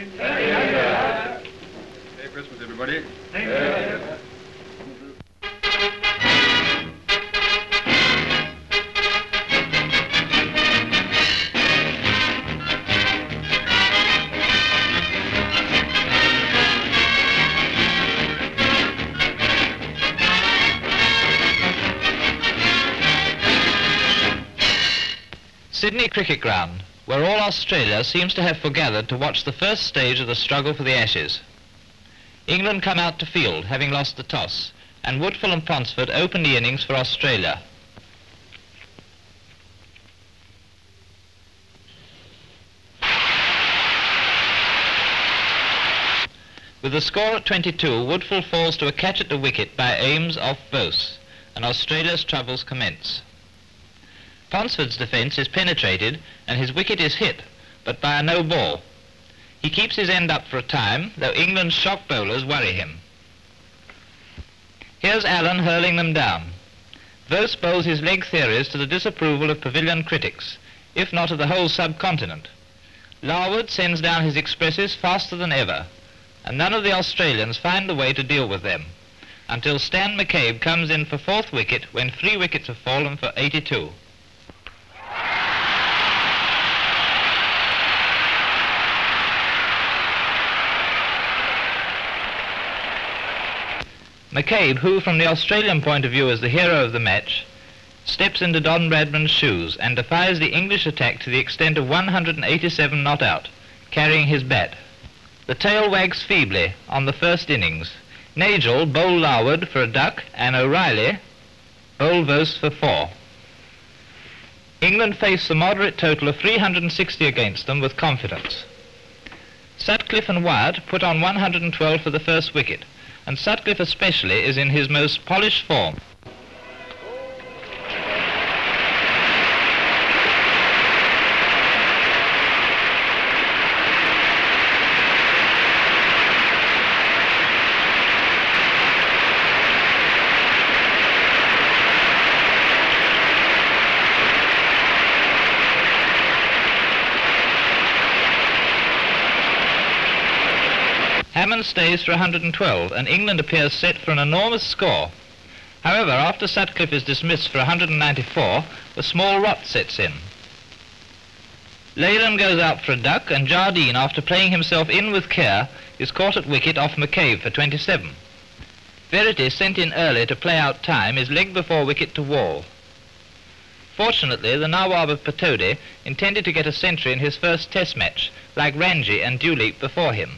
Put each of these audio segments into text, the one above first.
Merry Christmas, everybody. Sydney Cricket Ground, where all Australia seems to have foregathered to watch the first stage of the struggle for the Ashes. England come out to field, having lost the toss, and Woodfull and Ponsford open the innings for Australia. With the score at 22, Woodfull falls to a catch at the wicket by Ames off Bose, and Australia's troubles commence. Ponsford's defence is penetrated and his wicket is hit, but by a no ball. He keeps his end up for a time, though England's shock bowlers worry him. Here's Allen hurling them down. Vose bowls his leg theories to the disapproval of pavilion critics, if not of the whole subcontinent. Larwood sends down his expresses faster than ever, and none of the Australians find the way to deal with them, until Stan McCabe comes in for fourth wicket when 3 wickets have fallen for 82. McCabe, who from the Australian point of view is the hero of the match, steps into Don Bradman's shoes and defies the English attack to the extent of 187 not out, carrying his bat. The tail wags feebly on the first innings. Nagel bowl Larwood for a duck and O'Reilly bowl Vose for 4. England face the moderate total of 360 against them with confidence. Sutcliffe and Wyatt put on 112 for the first wicket, and Sutcliffe especially is in his most polished form. Hammond stays for 112, and England appears set for an enormous score. However, after Sutcliffe is dismissed for 194, the small rot sets in. Leyland goes out for a duck, and Jardine, after playing himself in with care, is caught at wicket off McCabe for 27. Verity, sent in early to play out time, is legged before wicket to Wall. Fortunately, the Nawab of Patodi intended to get a century in his first test match, like Ranji and Duleep before him.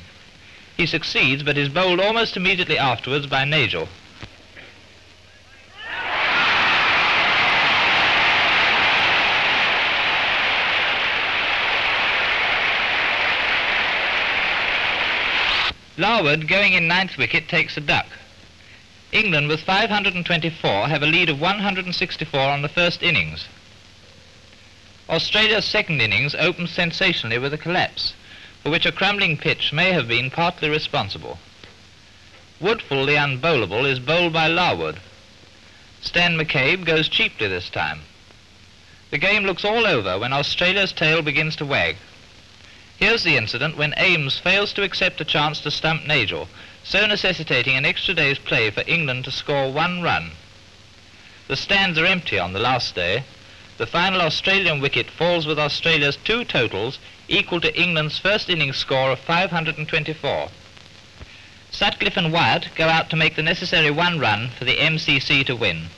He succeeds, but is bowled almost immediately afterwards by Nagel. Larwood, going in 9th wicket, takes a duck. England, with 524, have a lead of 164 on the first innings. Australia's second innings opens sensationally with a collapse, for which a crumbling pitch may have been partly responsible. Woodfull, the unbowlable, is bowled by Larwood. Stan McCabe goes cheaply this time. The game looks all over when Australia's tail begins to wag. Here's the incident when Ames fails to accept a chance to stump Nagel, so necessitating an extra day's play for England to score 1 run. The stands are empty on the last day. The final Australian wicket falls with Australia's 2 totals equal to England's first innings score of 524. Sutcliffe and Wyatt go out to make the necessary 1 run for the MCC to win.